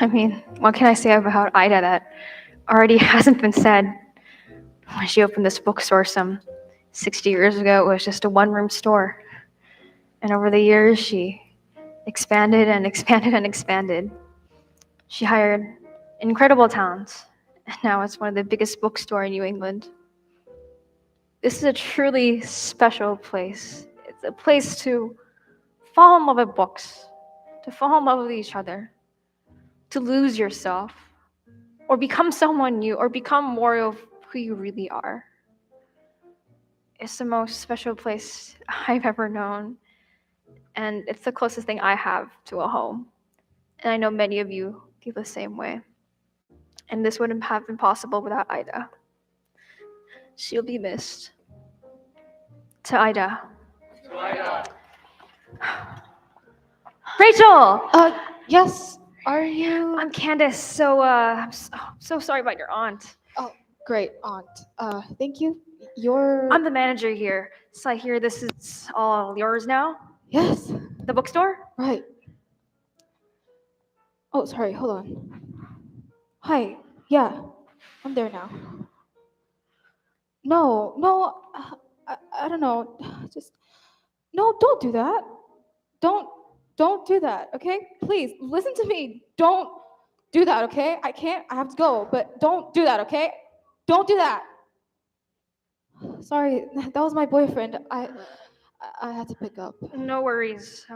I mean, what can I say about Ida that already hasn't been said? When she opened this bookstore some 60 years ago, it was just a one-room store. And over the years, she expanded and expanded and expanded. She hired incredible talent, and now it's one of the biggest bookstores in New England. This is a truly special place. It's a place to fall in love with books, to fall in love with each other, to lose yourself, or become someone new, or become more of who you really are. It's the most special place I've ever known, and it's the closest thing I have to a home. And I know many of you feel the same way. And this wouldn't have been possible without Ida. She'll be missed. To Ida. Rachel! Yes. Are you? I'm Candace. I'm so sorry about your aunt. Oh, great, aunt. Thank you. You're. I'm the manager here. So I hear this is all yours now? Yes. The bookstore? Right. Oh, sorry. Hold on. Hi. Yeah, I'm there now. No, no. I don't know. Just no. Don't do that. Don't don't do that. Okay? Please listen to me. Don't do that. Okay? I can't. I have to go. But don't do that. Okay? Don't do that. Sorry, that was my boyfriend. I had to pick up. No worries.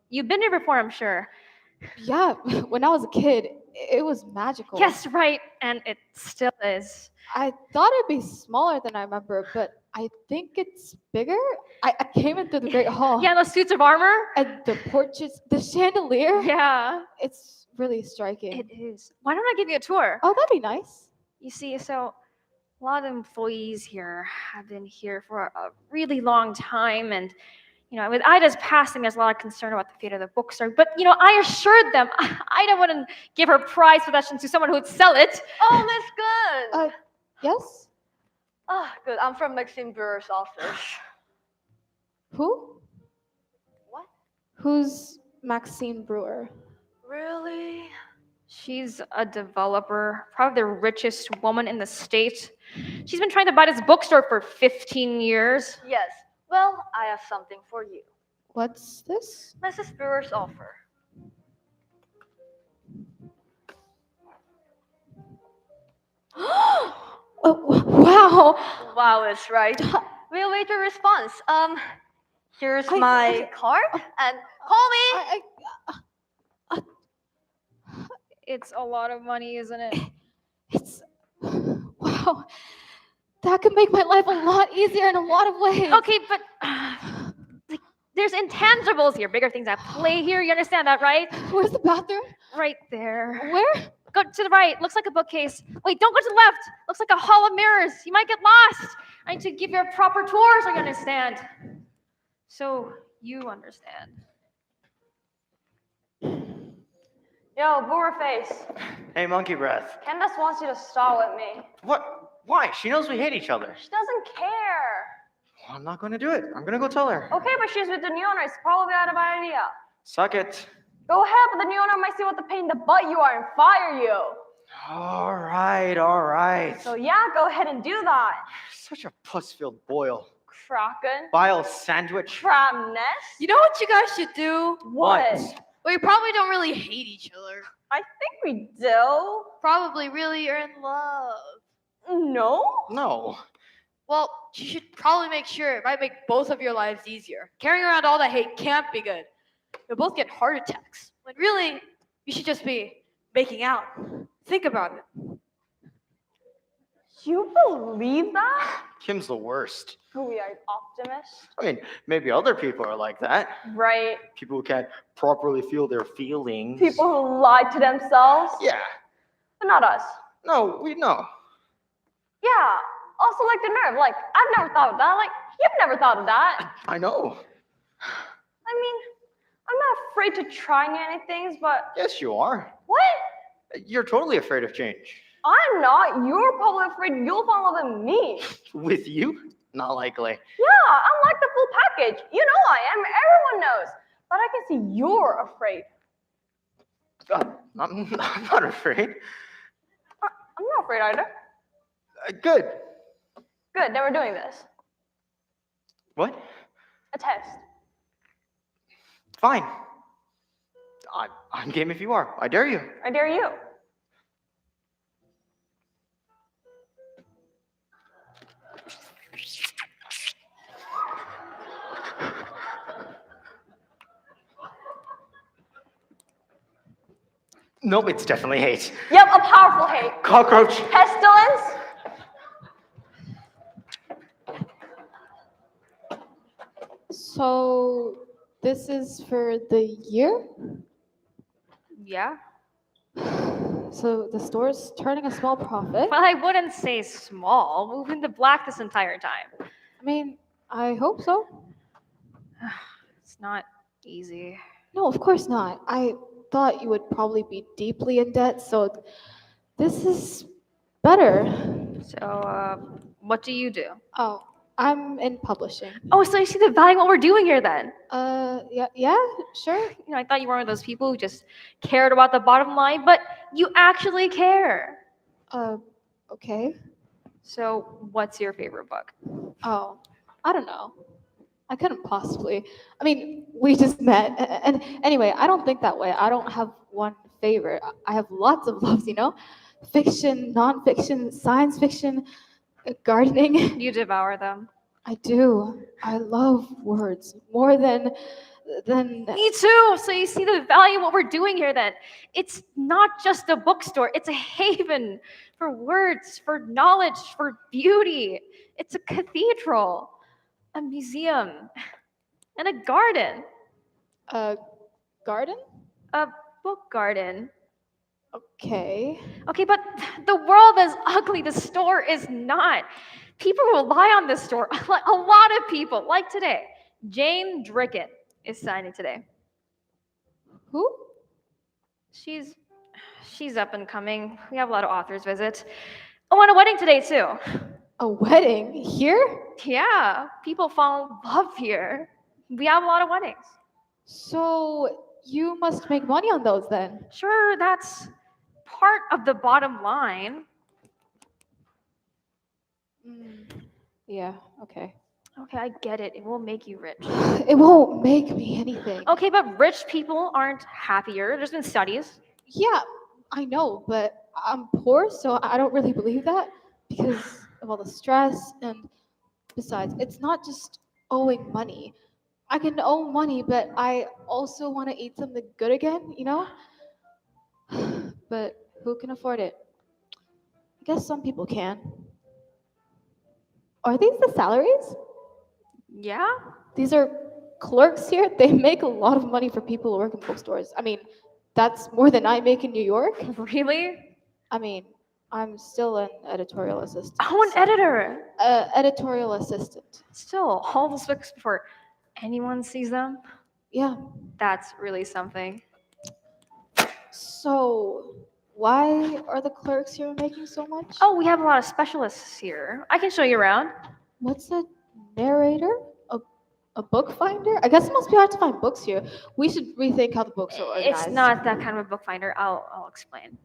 You've been here before, I'm sure. Yeah, when I was a kid, it was magical. Yes, right, and it still is. I thought it'd be smaller than I remember, but I think it's bigger. I came into the Great Hall. Yeah, those suits of armor? And the portraits, the chandelier. Yeah. It's really striking. It is. Why don't I give you a tour? Oh, that'd be nice. You see, so a lot of employees here have been here for a really long time, and with Ida's passing, there's a lot of concern about the fate of the bookstore. But I assured them Ida wouldn't give her prized possession to someone who would sell it. Oh, Miss Good. Yes? Good. I'm from Maxine Brewer's office. Who? What? Who's Maxine Brewer? Really? She's a developer, probably the richest woman in the state. She's been trying to buy this bookstore for 15 years. Yes. Well, I have something for you. What's this? Mrs. Brewer's offer. Oh, wow. Wow is right. We'll wait your response. Here's my card and call me. It's a lot of money, isn't it? It's wow. That could make my life a lot easier in a lot of ways. Okay, but there's intangibles here, bigger things at play here. You understand that, right? Where's the bathroom? Right there. Where? Go to the right. Looks like a bookcase. Wait, don't go to the left. Looks like a hall of mirrors. You might get lost. I need to give you a proper tour so you understand. So you understand. Yo, Brewer face. Hey, monkey breath. Candace wants you to start with me. What? Why? She knows we hate each other. She doesn't care. Well, I'm not going to do it. I'm going to go tell her. Okay, but she's with the new owner. It's probably not a bad idea. Suck it. Go ahead, but the new owner might see what the pain in the butt you are and fire you. All right, all right. So yeah, go ahead and do that. Such a puss-filled boil. Kraken. Bile sandwich. Crab nest. You know what you guys should do? What? Well, you probably don't really hate each other. I think we do. Probably really are in love. No? No. Well, you should probably make sure it might make both of your lives easier. Carrying around all that hate can't be good. You'll both get heart attacks. When really, you should just be making out. Think about it. You believe that? Kim's the worst. We are optimists. I mean, maybe other people are like that. Right. People who can't properly feel their feelings. People who lie to themselves. Yeah. But not us. No, we know. Yeah. Also like the nerve. Like, I've never thought of that. Like, you've never thought of that. I know. I mean, I'm not afraid to try new things, but Yes, you are. what? You're totally afraid of change. I'm not. You're probably afraid you'll fall in love with me. With you? Not likely. Yeah, I'm like the full package. You know I am. Everyone knows. But I can see you're afraid. I'm not afraid. I'm not afraid either. Good. Good, then we're doing this. What? A test. Fine. I'm game if you are. I dare you. I dare you. Nope, it's definitely hate. Yep, a powerful hate. Cockroach. Pestilence. So this is for the year? Yeah. So the store's turning a small profit? Well, I wouldn't say small. We've been to black this entire time. I mean, I hope so. It's not easy. No, of course not. I thought you would probably be deeply in debt, so this is better. So, what do you do? Oh, I'm in publishing. Oh, so you see the value in what we're doing here then? Yeah, sure. You know, I thought you were one of those people who just cared about the bottom line, but you actually care. Okay. So, what's your favorite book? Oh, I don't know. I couldn't possibly. I mean, we just met. And anyway, I don't think that way. I don't have one favorite. I have lots of loves, you know? Fiction, nonfiction, science fiction, gardening. You devour them. I do. I love words more than Me too. So you see the value in what we're doing here then. It's not just a bookstore, it's a haven for words, for knowledge, for beauty. It's a cathedral, a museum, and a garden, a garden. a book garden. Okay. Okay, but the world is ugly. The store is not. People rely on this store. A lot of people, like today. Jane Drickett is signing today. Who? She's up and coming. We have a lot of authors visit. Oh, and a wedding today too. A wedding here? Yeah, people fall in love here. We have a lot of weddings. So you must make money on those then. Sure, that's part of the bottom line. Yeah, okay. Okay, I get it. It will make you rich. It won't make me anything. Okay, but rich people aren't happier. There's been studies. Yeah, I know, but I'm poor, so I don't really believe that because of all the stress. And besides, it's not just owing money. I can owe money, but I also want to eat something good again, you know? But who can afford it? I guess some people can. Are these the salaries? Yeah? These are clerks here. They make a lot of money for people who work in bookstores. I mean, that's more than I make in New York. Really? I mean, I'm still an editorial assistant. Oh, an editor. Editorial assistant. Still, all those books before anyone sees them. Yeah. That's really something. So, why are the clerks here making so much? Oh, we have a lot of specialists here. I can show you around. What's a narrator? A book finder? I guess it must be hard to find books here. We should rethink how the books are organized. It's not that kind of a bookfinder. I'll explain.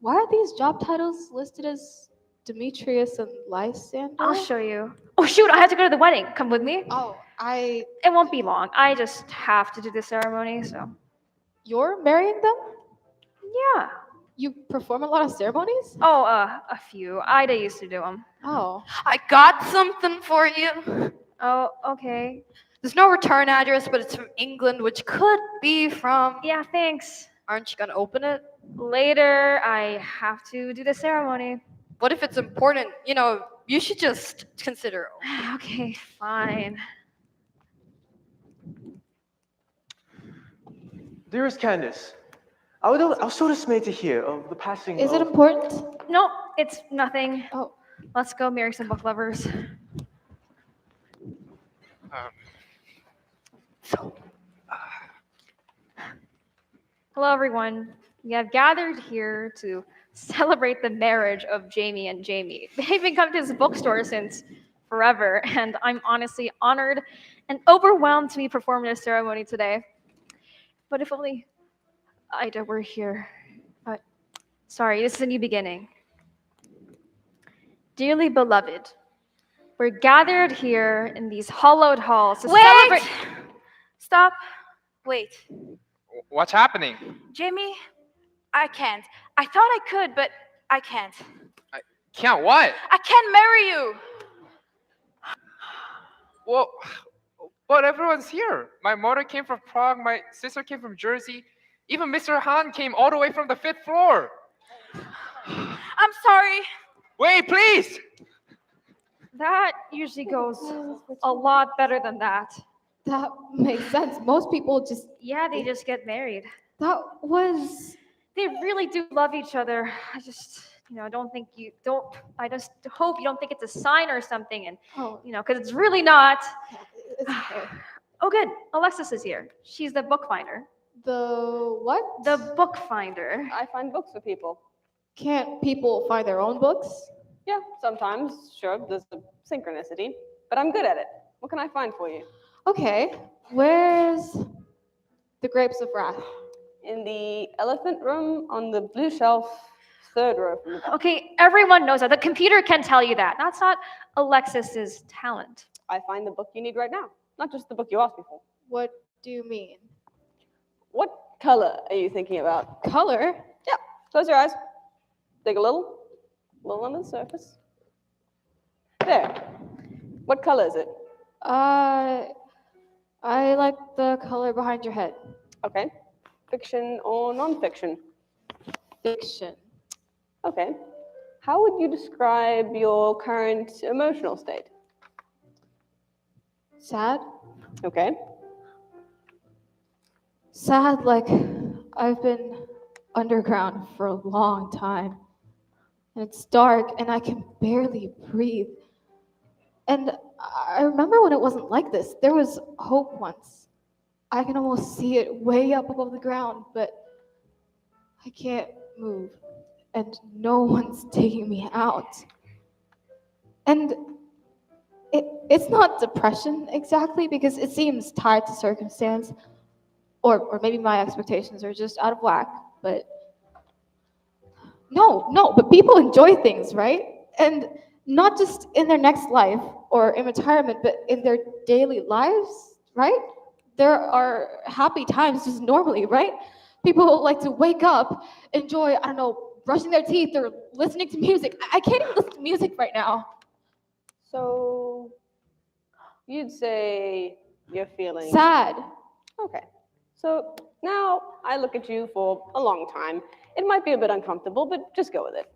Why are these job titles listed as Demetrius and Lysander? I'll show you. Oh shoot, I have to go to the wedding. Come with me. Oh, It won't be long. I just have to do the ceremony, so. you're marrying them? Yeah. You perform a lot of ceremonies? Oh, a few. Ida used to do them. Oh. I got something for you. Oh, okay. There's no return address, but it's from England, which could be from. Yeah, thanks. Aren't you gonna open it? Later, I have to do the ceremony. What if it's important? You know, you should just consider. Okay, fine. Dearest Candace, I was so dismayed to hear of the passing Is it of... important? No, it's nothing. Oh. Let's go marry some book lovers. Hello, everyone. We have gathered here to celebrate the marriage of Jamie and Jamie. They've been coming to this bookstore since forever, and I'm honestly honored and overwhelmed to be performing this ceremony today. But if only Ida, we're here. But sorry, this is a new beginning. Dearly beloved, we're gathered here in these hollowed halls to Wait! celebrate. Stop. Wait. What's happening? Jamie, I can't. I thought I could, but I can't. Can't what? I can't marry you. Well, but everyone's here. My mother came from Prague, my sister came from Jersey, even Mr. Han came all the way from the 5th floor. I'm sorry. Wait, please! That usually goes a lot better than that. That makes sense. Most people just, Yeah, they just get married. that was, They really do love each other. I just, don't think you don't. I just hope you don't think it's a sign or something, and oh, because it's really not. it's okay. Oh, good. Alexis is here. She's the bookfinder. The what? The bookfinder. I find books for people. Can't people find their own books? Yeah, sometimes, sure, there's a synchronicity, but I'm good at it. What can I find for you? Okay, where's the Grapes of Wrath? In the elephant room on the blue shelf, 3rd row from the back. Okay, everyone knows that. The computer can tell you that. That's not Alexis's talent. I find the book you need right now, not just the book you asked me for. What do you mean? What color are you thinking about? Color? Yeah, close your eyes. Dig a little under the surface. There. What color is it? I like the color behind your head. Okay. Fiction or non-fiction? Fiction. Okay. How would you describe your current emotional state? Sad? Okay. Sad, like I've been underground for a long time. And it's dark and I can barely breathe. And I remember when it wasn't like this. There was hope once. I can almost see it way up above the ground, but I can't move. And no one's taking me out. And it's not depression exactly, because it seems tied to circumstance, or maybe my expectations are just out of whack, but no, but people enjoy things, right? And not just in their next life or in retirement, but in their daily lives, right? There are happy times just normally, right? People like to wake up, enjoy, I don't know, brushing their teeth or listening to music. I can't even listen to music right now. So you'd say you're feeling Sad. Okay. So now I look at you for a long time. It might be a bit uncomfortable, but just go with it.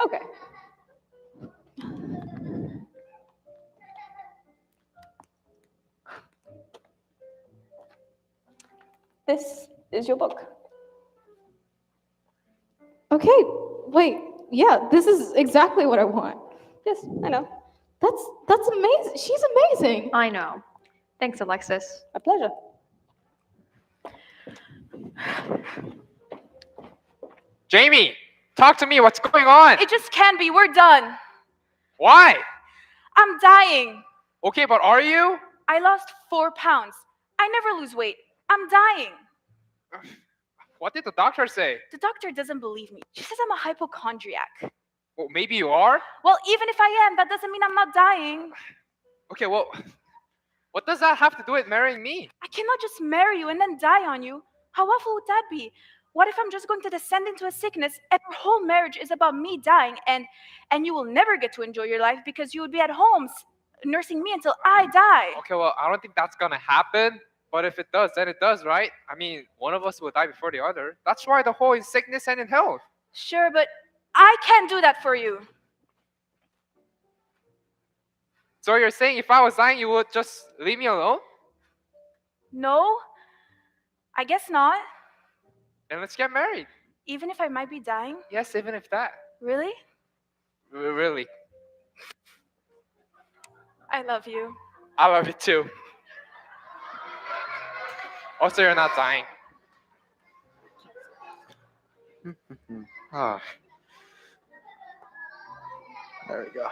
Okay. This is your book. Okay, wait, yeah, this is exactly what I want. Yes, I know. That's amazing. She's amazing. I know. Thanks, Alexis. A pleasure. Jamie, talk to me. What's going on? It just can't be. We're done. Why? I'm dying. Okay, but are you? I lost 4 pounds. I never lose weight. I'm dying. What did the doctor say? The doctor doesn't believe me. She says I'm a hypochondriac. Well, maybe you are? Well, even if I am, that doesn't mean I'm not dying. Okay, well, what does that have to do with marrying me? I cannot just marry you and then die on you. How awful would that be? What if I'm just going to descend into a sickness and our whole marriage is about me dying and you will never get to enjoy your life because you would be at home nursing me until I die? Okay, well, I don't think that's gonna happen. But if it does, then it does, right? I mean, one of us will die before the other. That's why the whole in sickness and in health. Sure, but I can't do that for you. So you're saying if I was dying, you would just leave me alone? No, I guess not. Then let's get married. Even if I might be dying? Yes, even if that. Really? Really. I love you. I love you too. Also, you're not dying. Ah, there we go.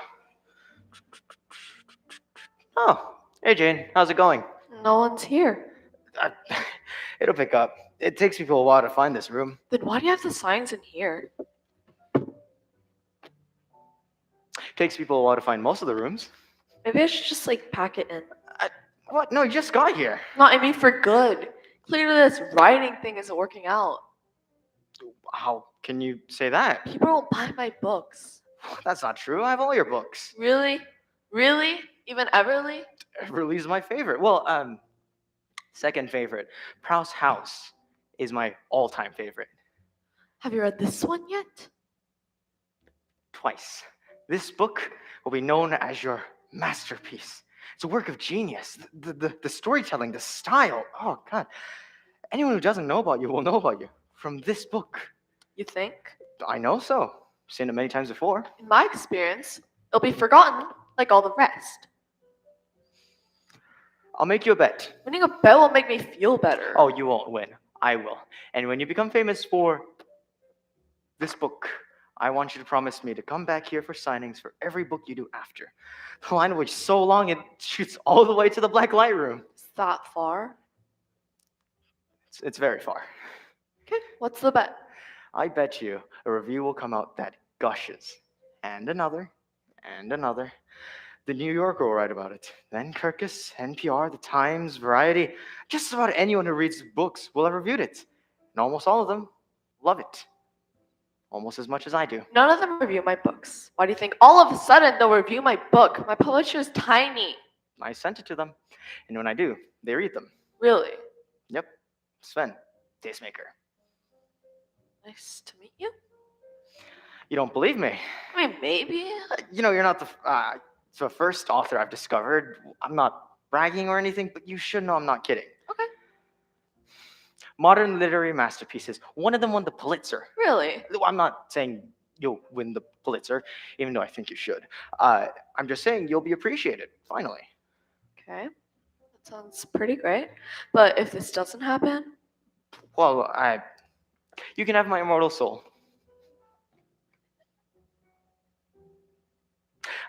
Oh, hey Jane, how's it going? No one's here. Uh, it'll pick up. It takes people a while to find this room. Then why do you have the signs in here? Takes people a while to find most of the rooms. Maybe I should just like pack it in. What? No, you just got here. No, I mean for good. Clearly this writing thing isn't working out. How can you say that? People won't buy my books. That's not true. I have all your books. Really? Really? Even Everly? Everly's my favorite. Well, second favorite. Proust House is my all-time favorite. Have you read this one yet? Twice. This book will be known as your masterpiece. It's a work of genius. The storytelling, the style. Oh, God. Anyone who doesn't know about you will know about you from this book. You think? I know so. Seen it many times before. In my experience, it'll be forgotten like all the rest. I'll make you a bet. Winning a bet will make me feel better. Oh, you won't win. I will. And when you become famous for this book, I want you to promise me to come back here for signings for every book you do after. The line of which is so long it shoots all the way to the black light room. Is that far? It's very far. Okay, what's the bet? I bet you a review will come out that gushes. And another. And another. The New Yorker will write about it. Then Kirkus, NPR, The Times, Variety. Just about anyone who reads books will have reviewed it. And almost all of them love it. Almost as much as I do. None of them review my books. Why do you think all of a sudden they'll review my book? My publisher is tiny. I sent it to them. And when I do, they read them. Really? Yep. Sven, tastemaker. Nice to meet you. You don't believe me? I mean, maybe. You know, you're not the first author I've discovered. I'm not bragging or anything, but you should know I'm not kidding. Okay. Modern literary masterpieces. One of them won the Pulitzer. Really? I'm not saying you'll win the Pulitzer, even though I think you should. I'm just saying you'll be appreciated, finally. Okay. That sounds pretty great. But if this doesn't happen, Well, you can have my immortal soul.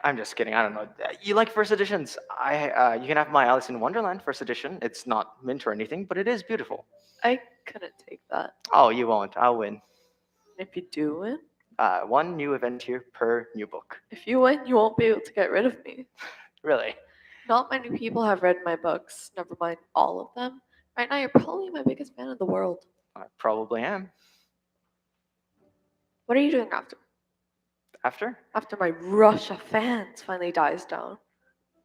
I'm just kidding. I don't know. You like first editions? You can have my Alice in Wonderland first edition. It's not mint or anything, but it is beautiful. I couldn't take that. Oh, you won't. I'll win. If you do win, One new event here per new book. if you win, you won't be able to get rid of me. Really? Not many people have read my books, never mind all of them. Right now, you're probably my biggest fan in the world. I probably am. What are you doing after? After? After my rush of fans finally dies down?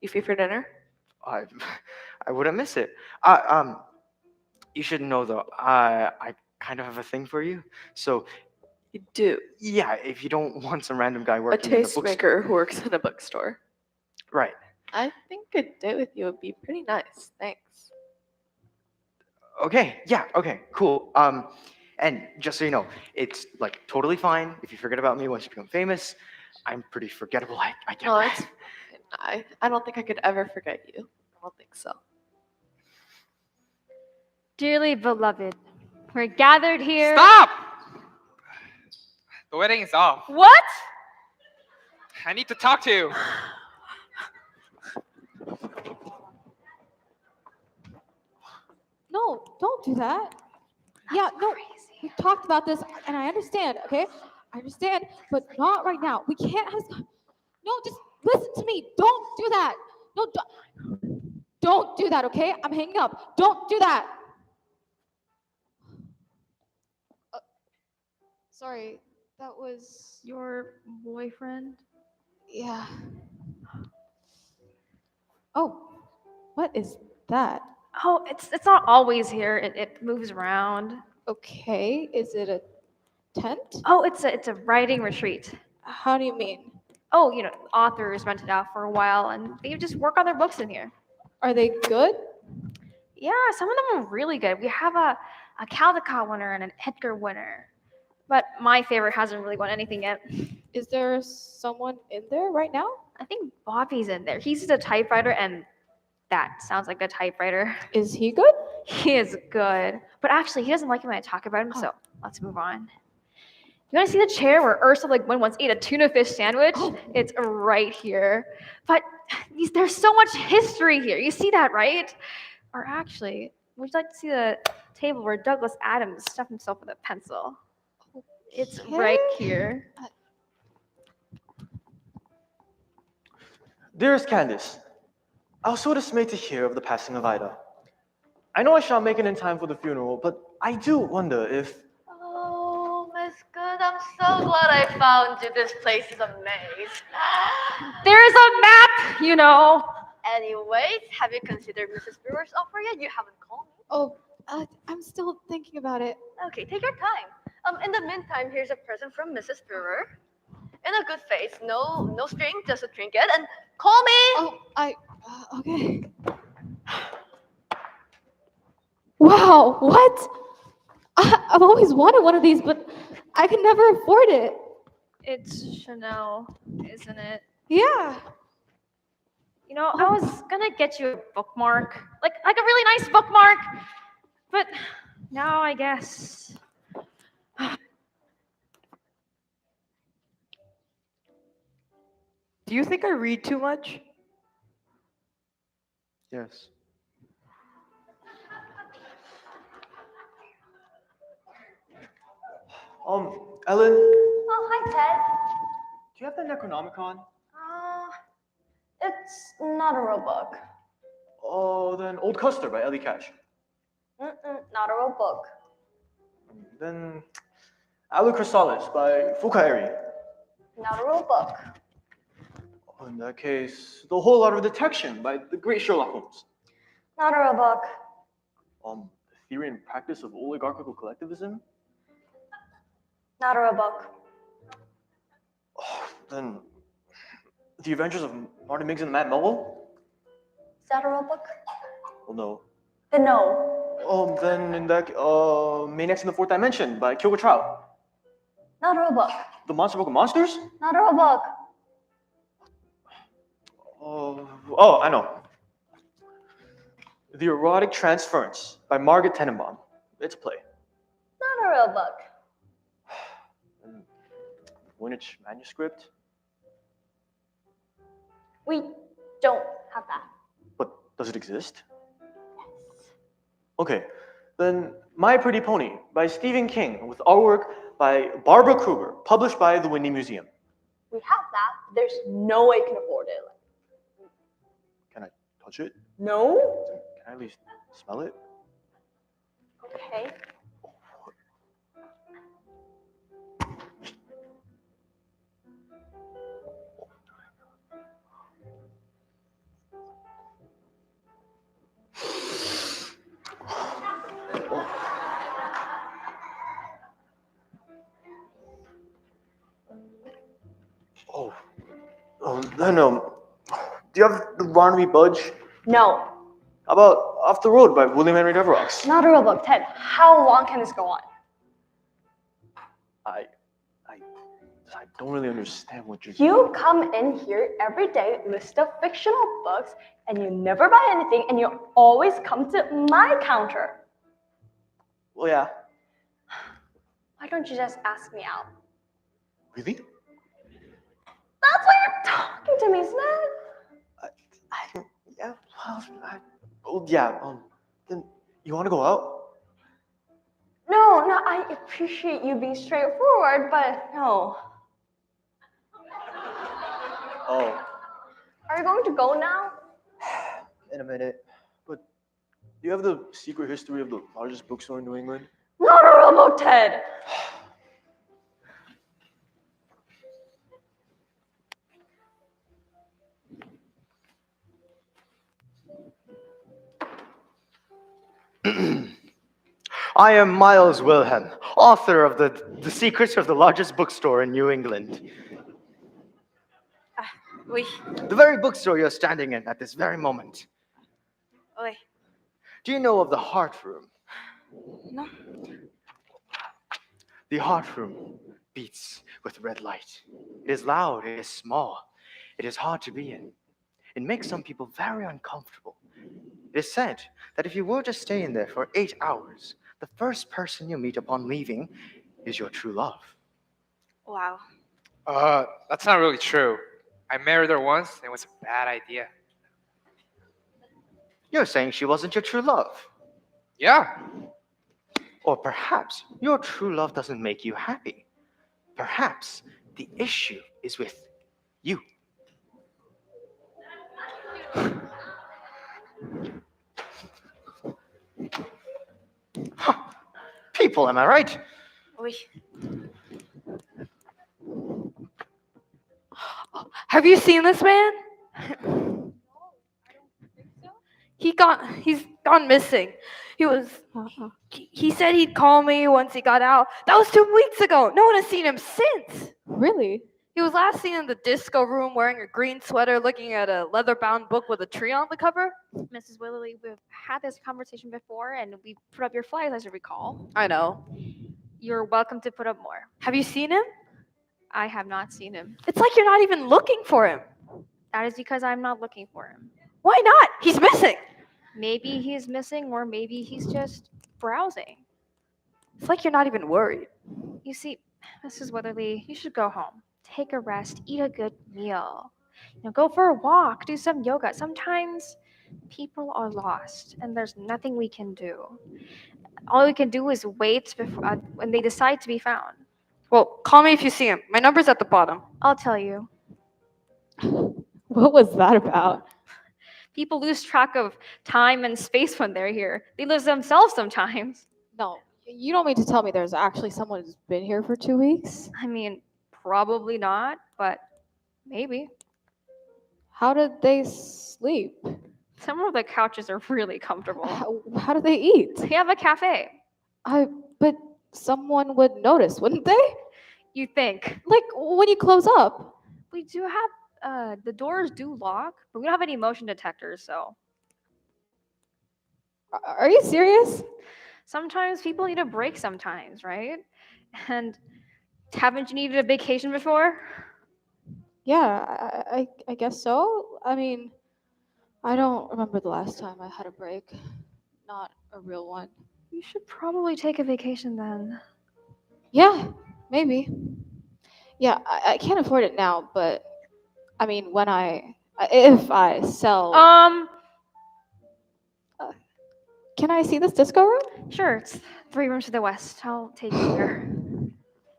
You free for dinner? I wouldn't miss it. You should know though. I kind of have a thing for you. So You do. yeah, if you don't want some random guy A working in the bookstore, tastemaker who works in a bookstore. right? I think a date with you would be pretty nice. Thanks. Okay. Yeah. Okay. Cool. And just so you know, it's like totally fine if you forget about me once you become famous. I'm pretty forgettable. I get No, that. it's I don't think I could ever forget you. I don't think so. Dearly beloved, we're gathered here. Stop! The wedding is off. What? I need to talk to you. No, don't do that. Yeah, no, we talked about this, and I understand, okay? I understand, but not right now. We can't have. No, just listen to me. Don't do that. No, don't do that, okay? I'm hanging up. Don't do that. Sorry, that was. Your boyfriend? Yeah. Oh, what is that? Oh, it's not always here. It moves around. Okay, is it a tent? Oh, it's a writing retreat. How do you mean? Oh, authors rent it out for a while and they just work on their books in here. Are they good? Yeah, some of them are really good. We have a Caldecott winner and an Edgar winner. But my favorite hasn't really won anything yet. Is there someone in there right now? I think Bobby's in there. He's a typewriter, and that sounds like a typewriter. Is he good? He is good. But actually, he doesn't like it when I talk about him, so let's move on. You want to see the chair where Ursula Le Guin once ate a tuna fish sandwich? It's right here. But there's so much history here. You see that, right? Or actually, would you like to see the table where Douglas Adams stuffed himself with a pencil? It's right Okay. here. Dearest Candace, I was so dismayed to hear of the passing of Ida. I know I shan't make it in time for the funeral, but I do wonder if... Oh, Miss Good, I'm so glad I found you. This place is a maze. There's a map, you know. Anyways, have you considered Mrs. Brewer's offer yet? You haven't called me. Oh, I'm still thinking about it. Okay, take your time. In the meantime, here's a present from Mrs. Brewer. In a good face, no string, just a trinket, and call me. Oh, okay. Wow, what? I've always wanted one of these, but I could never afford it. It's Chanel, isn't it? Yeah. You know, I was gonna get you a bookmark, like a really nice bookmark, but now I guess. Do you think I read too much? Yes. Ellen, do Oh, hi, Ted. you have the Necronomicon? It's not a real book. Oh, then Old Custer by Ellie Cash. Not a real book. Then Alucristalis by Fukaeri. Not a real book. Oh, in that case, The Whole Art of Detection by the great Sherlock Holmes. Not a real book. The Theory and Practice of Oligarchical Collectivism. Not a real book. Oh, then The Adventures of Martin Miggs and the Mad Novel? Is that a real book? Well, no. Then no. Then in that, Maniacs in the Fourth Dimension by Kilgore Trout. Not a real book. The Monster Book of Monsters? Not a real book. Oh, I know. The Erotic Transference by Margaret Tenenbaum. It's a play. Not a real book. Voynich manuscript. We don't have that. But does it exist? Okay, then My Pretty Pony by Stephen King with artwork by Barbara Kruger, published by the Whitney Museum. We have that. There's no way you can afford it. Can I touch it? No? Can I at least smell it? Okay. Then, do you have the Barnaby Budge? No. How about Off the Road by William Henry Deveraux? Not a real book. Ted, how long can this go on? I don't really understand what you're You come in here every day, list of fictional books, and you never buy anything, and you always come to my counter. Well, yeah. Why don't you just ask me out? Really? That's why you're talking to me, isn't it? Then you want to go out? No, I appreciate you being straightforward, but no. Oh, Are you going to go now? in a minute. But do you have the secret history of the largest bookstore in New England? Not a real book, Ted. I am Miles Wilhelm, author of the Secrets of the Largest Bookstore in New England. Oui. The very bookstore you're standing in at this very moment. Oui. Do you know of the Heart Room? No. The Heart Room beats with red light. It is loud, it is small, it is hard to be in. It makes some people very uncomfortable. It is said that if you were to stay in there for 8 hours, the first person you meet upon leaving is your true love. Wow. That's not really true. I married her once, and it was a bad idea. You're saying she wasn't your true love. Yeah. Or perhaps your true love doesn't make you happy. Perhaps the issue is with you. Huh. People, am I right? Uy. Have you seen this man? He's gone missing. He said he'd call me once he got out. That was 2 weeks ago. No one has seen him since. Really? He was last seen in the disco room wearing a green sweater looking at a leather-bound book with a tree on the cover. Mrs. Willerly, we've had this conversation before and we put up your flyers, as you recall. I know. You're welcome to put up more. Have you seen him? I have not seen him. It's like you're not even looking for him. That is because I'm not looking for him. Why not? He's missing. Maybe he's missing, or maybe he's just browsing. It's like you're not even worried. You see, Mrs. Weatherly, you should go home. Take a rest, eat a good meal. Go for a walk, do some yoga. Sometimes people are lost and there's nothing we can do. All we can do is wait before, when they decide to be found. Well, call me if you see him. My number's at the bottom. I'll tell you. What was that about? People lose track of time and space when they're here. They lose themselves sometimes. No, you don't mean to tell me there's actually someone who's been here for 2 weeks? I mean, probably not, but maybe. How did they sleep? Some of the couches are really comfortable. How do they eat? They have a cafe. But someone would notice, wouldn't they? You think. Like when you close up. We do have, the doors do lock, but we don't have any motion detectors, so. Are you serious? Sometimes people need a break sometimes, right? And haven't you needed a vacation before? Yeah, I guess so. I mean, I don't remember the last time I had a break. Not a real one. You should probably take a vacation then. Yeah, maybe. Yeah, I can't afford it now, but I mean, if I sell, can I see this disco room? Sure, it's 3 rooms to the west. I'll take you there.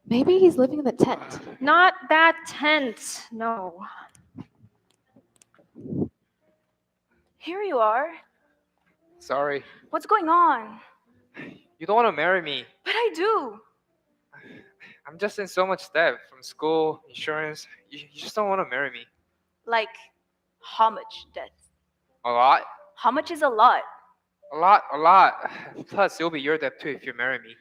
Maybe he's living in the tent. Not that tent, no. Here you are. Sorry. What's going on? You don't want to marry me. But I do. I'm just in so much debt from school, insurance. You just don't want to marry me. Like, how much debt? A lot? How much is a lot? A lot. Plus, it'll be your debt too if you marry me.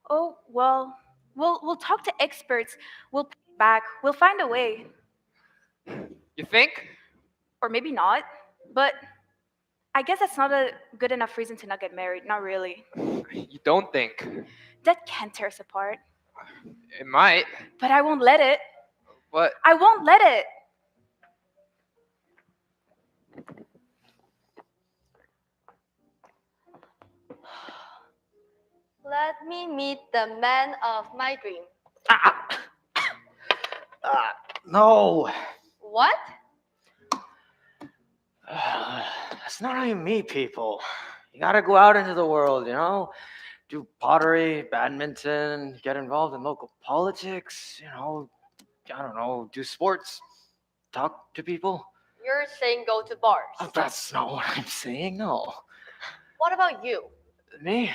Oh, well, we'll talk to experts. We'll pay it back. We'll find a way. You think? Or maybe not. But I guess that's not a good enough reason to not get married. Not really. You don't think? That can't tear us apart. It might. But I won't let it. But I won't let it. Let me meet the man of my dream. No. What? That's not how you meet people. You gotta go out into the world, do pottery, badminton, get involved in local politics, I don't know, do sports, talk to people. You're saying go to bars. Oh, that's not what I'm saying, no. What about you? Me?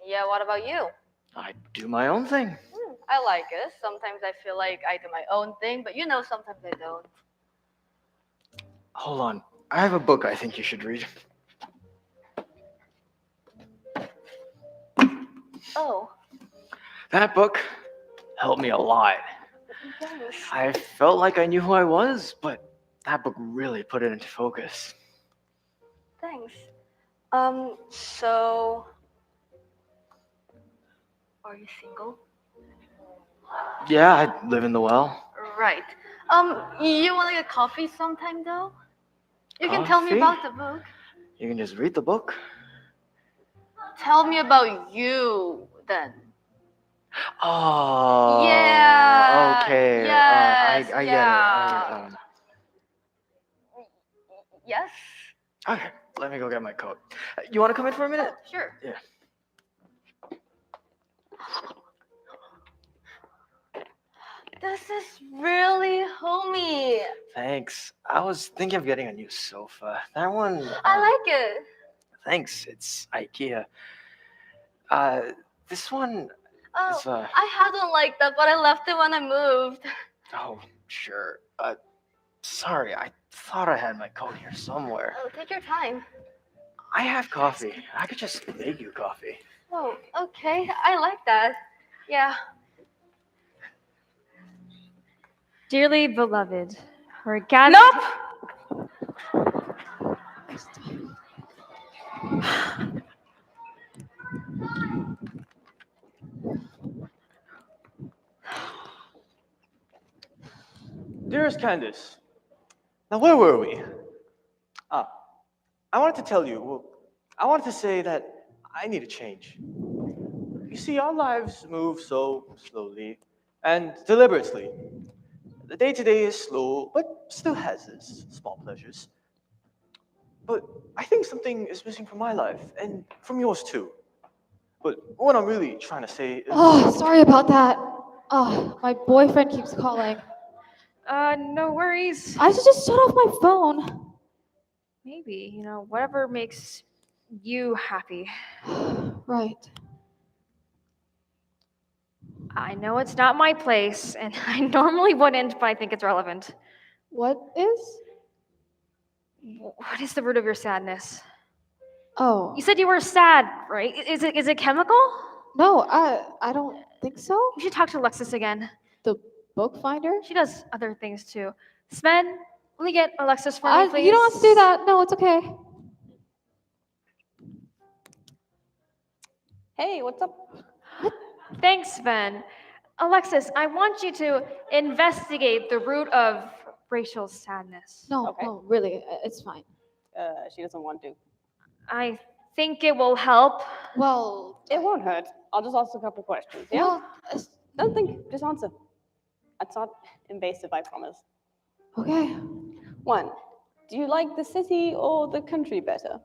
Yeah, what about you? I do my own thing. I like it. Sometimes I feel like I do my own thing, but sometimes I don't. Hold on. I have a book I think you should read. Oh. That book helped me a lot. Thanks. I felt like I knew who I was, but that book really put it into focus. Thanks. So are you single? Yeah, I live in the well. Right. You want to get coffee sometime though? You can tell me Coffee? about the book. You can just read the book. Tell me about you then. Oh. Yeah, Okay. yes, I get it. yeah. Yes? Okay. Let me go get my coat. You want to come in for a minute? Sure. Yeah. This is really homey. Thanks. I was thinking of getting a new sofa. That one. I like it. Thanks. It's IKEA. This one Oh, is I hadn't liked that, but I left it when I moved. Oh, sure. Sorry. I thought I had my coat here somewhere. Oh, take your time. I have coffee. I could just make you coffee. Oh, okay. I like that. Yeah. Dearly beloved, we're gathered. Nope. Dearest Candace, now where were we? Ah, I wanted to tell you, well, I wanted to say that I need a change. You see, our lives move so slowly and deliberately. The day-to-day is slow, but still has its small pleasures. But I think something is missing from my life, and from yours too. But what I'm really trying to say is... Oh, sorry about that. Oh, my boyfriend keeps calling. No worries. I should just shut off my phone. Maybe, whatever makes you happy. Right. I know it's not my place, and I normally wouldn't, but I think it's relevant. What is? What is the root of your sadness? Oh. You said you were sad, right? Is it chemical? No, I don't think so. You should talk to Alexis again. The book finder? She does other things too. Sven, let me get Alexis for me, please. You don't have to do that. No, it's okay. Hey, what's up? Thanks, Sven. Alexis, I want you to investigate the root of Rachel's sadness. No, Okay. no, really, it's fine. She doesn't want to. I think it will help. Well, It won't hurt. I'll just ask a couple questions. Yeah? well, Don't think, just answer. It's not invasive, I promise. okay. 1. Do you like the city or the country better?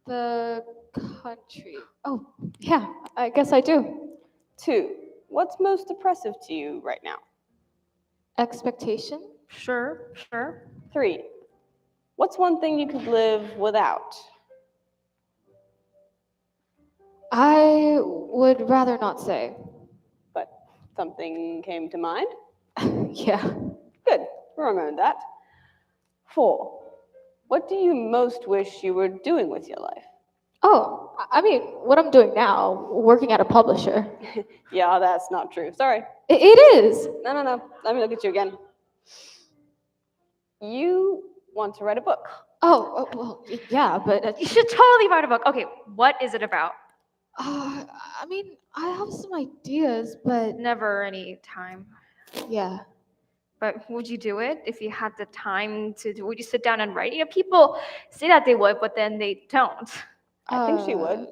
The country. Oh, yeah, I guess I do. 2. What's most oppressive to you right now? Expectation? Sure. 3. What's one thing you could live without? I would rather not say. But something came to mind? Yeah. Good. Remember that. 4. What do you most wish you were doing with your life? Oh, I mean, what I'm doing now, working at a publisher. Yeah, that's not true. Sorry. It is. No. Let me look at you again. You want to write a book. Oh, well, yeah, but You should totally write a book. Okay, what is it about? I mean, I have some ideas, but Never any time. yeah. But would you do it if you had the time to do? Would you sit down and write? People say that they would, but then they don't. I think she would.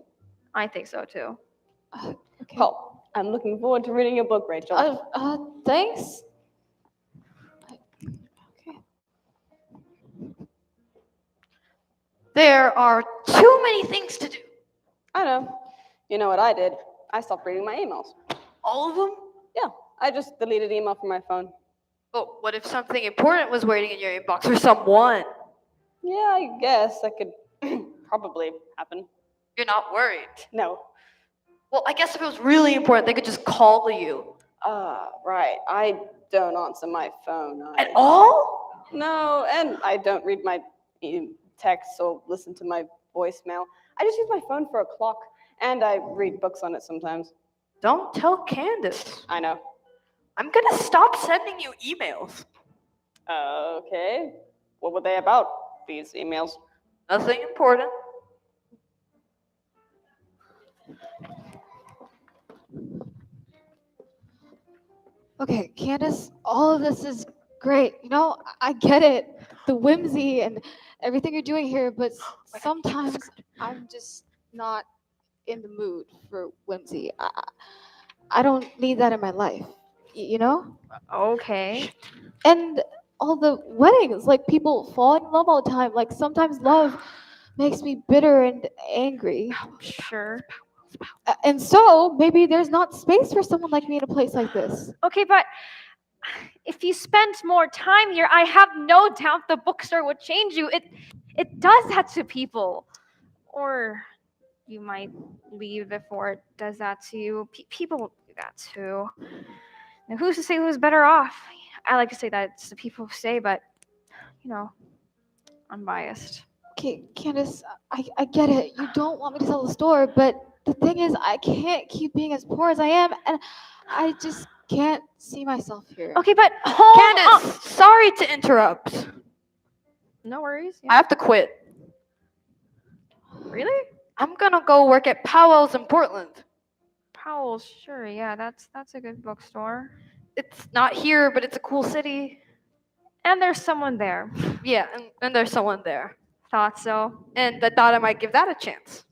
I think so too. Okay. Well, I'm looking forward to reading your book, Rachel. Thanks. Okay. There are too many things to do. I know. You know what I did? I stopped reading my emails. All of them? Yeah, I just deleted email from my phone. But what if something important was waiting in your inbox for someone? Yeah, I guess that could probably happen. You're not worried. No. Well, I guess if it was really important, they could just call you. Right. I don't answer my phone. At all? No, and I don't read my texts or listen to my voicemail. I just use my phone for a clock, and I read books on it sometimes. Don't tell Candace. I know. I'm gonna stop sending you emails. Okay. What were they about, these emails? Nothing important. Okay, Candace, all of this is great. I get it, the whimsy and everything you're doing here, but sometimes I'm just not in the mood for whimsy. I don't need that in my life. You know? Okay. And all the weddings, like people falling in love all the time. Like sometimes love makes me bitter and angry. Sure. And so maybe there's not space for someone like me in a place like this. Okay, but if you spent more time here, I have no doubt the bookstore would change you. It does that to people. Or you might leave before it does that to you. People do that too. Now, who's to say who's better off? I like to say that it's the people who stay, but, you know, I'm biased. Okay, Candace, I get it. You don't want me to sell the store, but the thing is, I can't keep being as poor as I am, and I just can't see myself here. Okay, but hold on. Candace, sorry to interrupt. No worries. I have to quit. Really? I'm gonna go work at Powell's in Portland. Powell's, sure, yeah, that's a good bookstore. It's not here, but it's a cool city. And there's someone there. Yeah, and there's someone there. Thought so. And I thought I might give that a chance.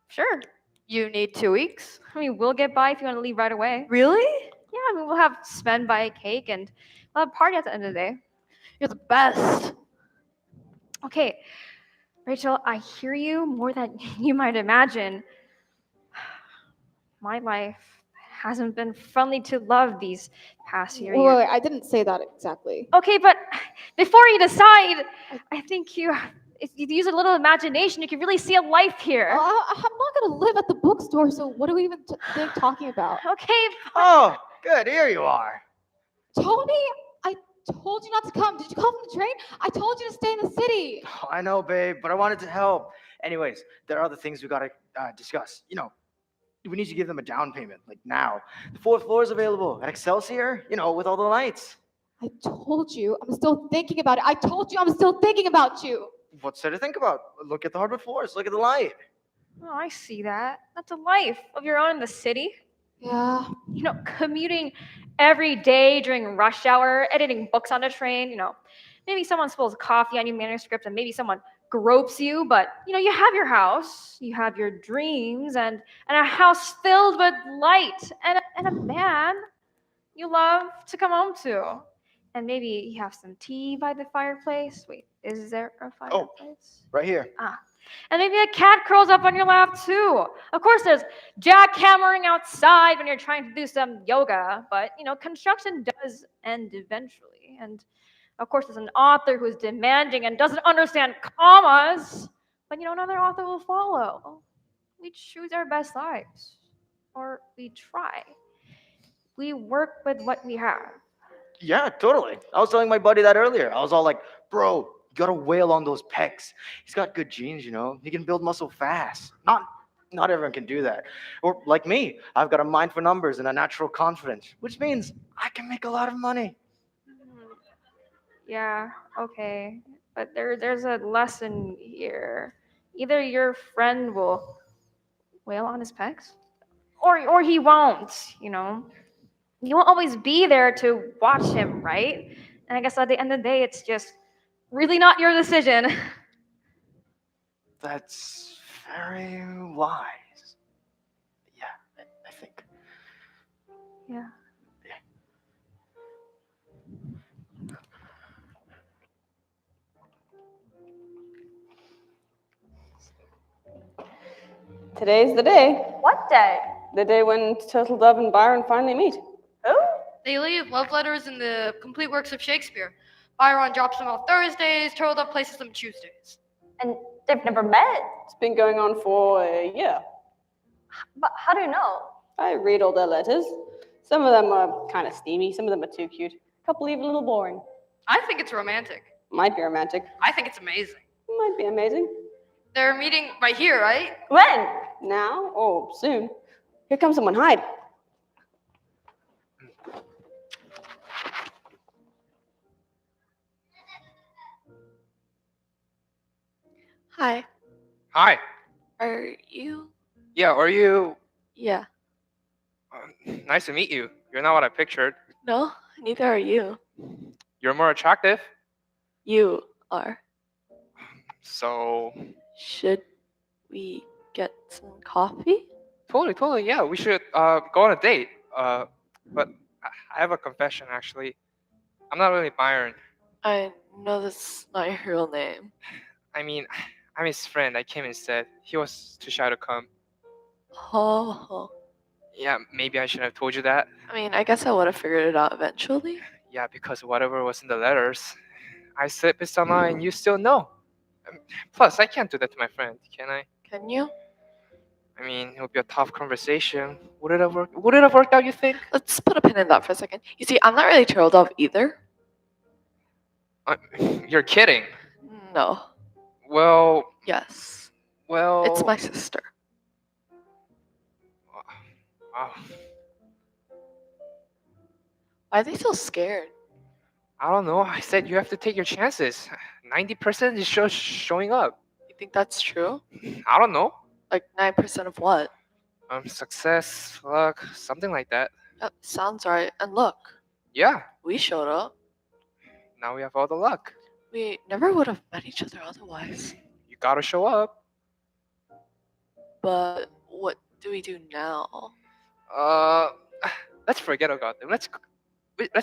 Sure. You need 2 weeks? I mean, we'll get by if you want to leave right away. Really? Yeah, I mean, we'll have spend buy a cake and we'll have a party at the end of the day. You're the best. Okay, Rachel, I hear you more than you might imagine. My life hasn't been friendly to love these past years. Wait, I didn't say that exactly. Okay, but before you decide, I think if you use a little imagination, you can really see a life here. I'm not gonna live at the bookstore, so what are we even talking about? Okay, Oh, good. Here you are. Tony, I told you not to come. Did you come from the train? I told you to stay in the city. Oh, I know, babe, but I wanted to help. Anyways, there are other things we gotta discuss. We need to give them a down payment, like now. The 4th floor is available at Excelsior, with all the lights. I told you I'm still thinking about it. I told you I'm still thinking about you. What's there to think about? Look at the hardwood floors. Look at the light. oh, I see that. That's a life of your own in the city. Yeah. Commuting every day during rush hour, editing books on a train, maybe someone spills coffee on your manuscript and maybe someone gropes you, but you have your house, you have your dreams, and a house filled with light, and a man you love to come home to. And maybe you have some tea by the fireplace. Wait, is there a fireplace? Right here. And maybe a cat curls up on your lap too. Of course, there's jackhammering outside when you're trying to do some yoga, but construction does end eventually. And of course, there's an author who's demanding and doesn't understand commas, but another author will follow. We choose our best lives, or we try. We work with what we have. Yeah, totally. I was telling my buddy that earlier. I was all like, bro, you gotta wail on those pecs. He's got good genes, He can build muscle fast. Not everyone can do that. Or like me, I've got a mind for numbers and a natural confidence, which means I can make a lot of money. Yeah, okay. But there's a lesson here. Either your friend will wail on his pecs, or he won't, You won't always be there to watch him, right? And I guess at the end of the day, it's just really not your decision. That's very wise. Yeah, I think. Yeah. Today's the day. What day? The day when Turtle Dove and Byron finally meet. Who? They leave love letters in the complete works of Shakespeare. Byron drops them on Thursdays, Turtledove places them Tuesdays. And they've never met. It's been going on for a year. But how do you know? I read all their letters. Some of them are kind of steamy, some of them are too cute. A couple even a little boring. I think it's romantic. Might be romantic. I think it's amazing. Might be amazing. They're meeting right here, right? When? Now? Oh, soon. Here comes someone. Hide. Hi. Hi. Are you? Yeah, are you? Yeah. Nice to meet you. You're not what I pictured. No, neither are you. You're more attractive. You are. So, Should we get some coffee? totally. Yeah, we should go on a date. But I have a confession actually. I'm not really Byron. I know that's not your real name. I mean, I'm his friend. I came instead. He was too shy to come. Oh, Yeah, maybe I should have told you that. I mean, I guess I would have figured it out eventually. Yeah, because whatever was in the letters, I slipped it somehow and you still know. Plus, I can't do that to my friend, can I? Can you? I mean, it would be a tough conversation. Would it have worked? Would it have worked out? You think? Let's put a pin in that for a second. You see, I'm not really trailed off either. Uh, you're kidding. No. Well, Yes. well. It's my sister. Oh, Why are they so scared? I don't know. I said you have to take your chances. 90% is just showing up. You think that's true? I don't know. Like 9% of what? Success, luck, something like that. Sounds right. And look, Yeah. we showed up. Now we have all the luck. We never would have met each other otherwise. You gotta show up. But what do we do now? Uh, let's forget about them. Let's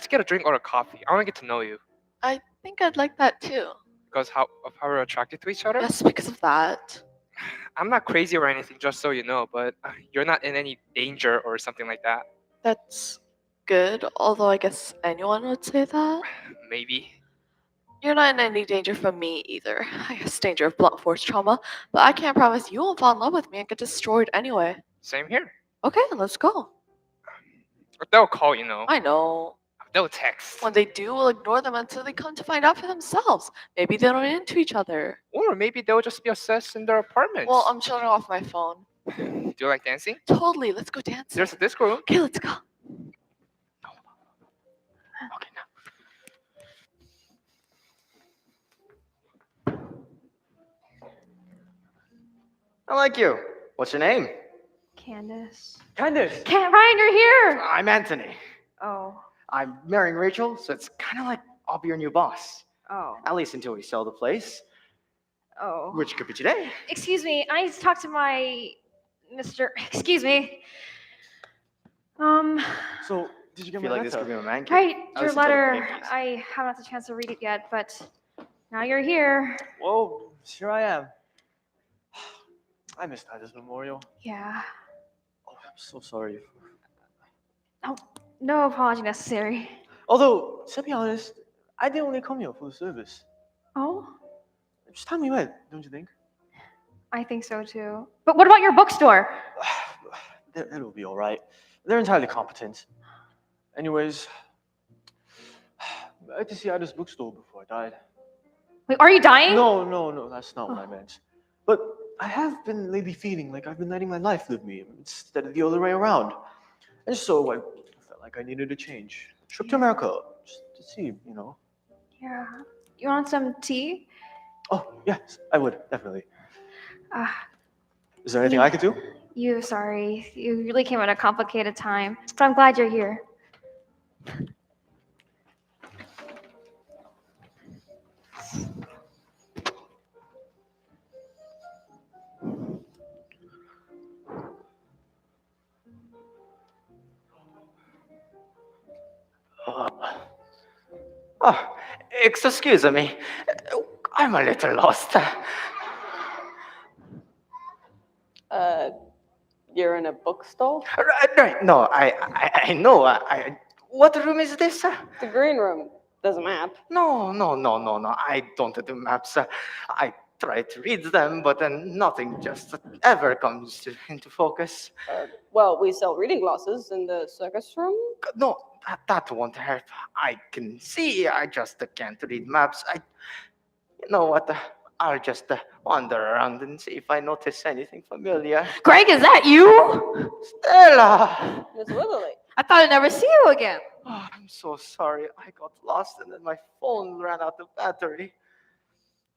get a drink or a coffee. I wanna get to know you. I think I'd like that too. Because of how we're attracted to each other. Yes, because of that. I'm not crazy or anything, just so you know. But you're not in any danger or something like that. That's good, although I guess anyone would say that. Maybe. You're not in any danger from me either. I guess danger of blunt force trauma, but I can't promise you won't fall in love with me and get destroyed anyway. Same here. Okay, let's go. They'll call, you know. I know. They'll text. When they do, we'll ignore them until they come to find out for themselves. Maybe they don't into each other. Or maybe they'll just be obsessed in their apartments. Well, I'm shutting off my phone. Do you like dancing? Totally, let's go dancing. There's a disco room. Okay, let's go. Okay, now. I like you. What's your name? Candace. Candace! Ryan, you're here! I'm Anthony. Oh, I'm marrying Rachel, so it's kind of like I'll be your new boss. oh, At least until we sell the place, oh. which could be today. Excuse me, I need to talk to my Mr. Excuse me. So, did you I get feel my like this letter? could be a man cave. Right, I your listened to the letter. papers. I haven't had the chance to read it yet, but now you're here. Well, here I am. I missed Ida's memorial. Yeah. Oh, I'm so sorry. No apology necessary. Although, to be honest, I didn't only come here for the service. Oh, It's time we went, don't you think? I think so too. But what about your bookstore? It'll be all right. They're entirely competent. Anyways, I had to see Ida's bookstore before I died. Wait, are you dying? No, that's not what I meant. But I have been lately feeling like I've been letting my life live me instead of the other way around. And so I felt like I needed a change. Trip to America, just to see, you know. Yeah. You want some tea? Oh, yes, I would, definitely. Ah, Is there anything I could do? sorry. You really came at a complicated time. But I'm glad you're here. Oh, excuse me. I'm a little lost. You're in a bookstore? Right, no, I know. What room is this? The green room. There's a map. No. I don't do maps. I try to read them, but then nothing just ever comes into focus. Well, we sell reading glasses in the circus room. No, that won't help. I can see, I just can't read maps. You know what? I'll just wander around and see if I notice anything familiar. Greg, is that you? Stella! Miss Witherly. I thought I'd never see you again. Oh, I'm so sorry. I got lost and then my phone ran out of battery.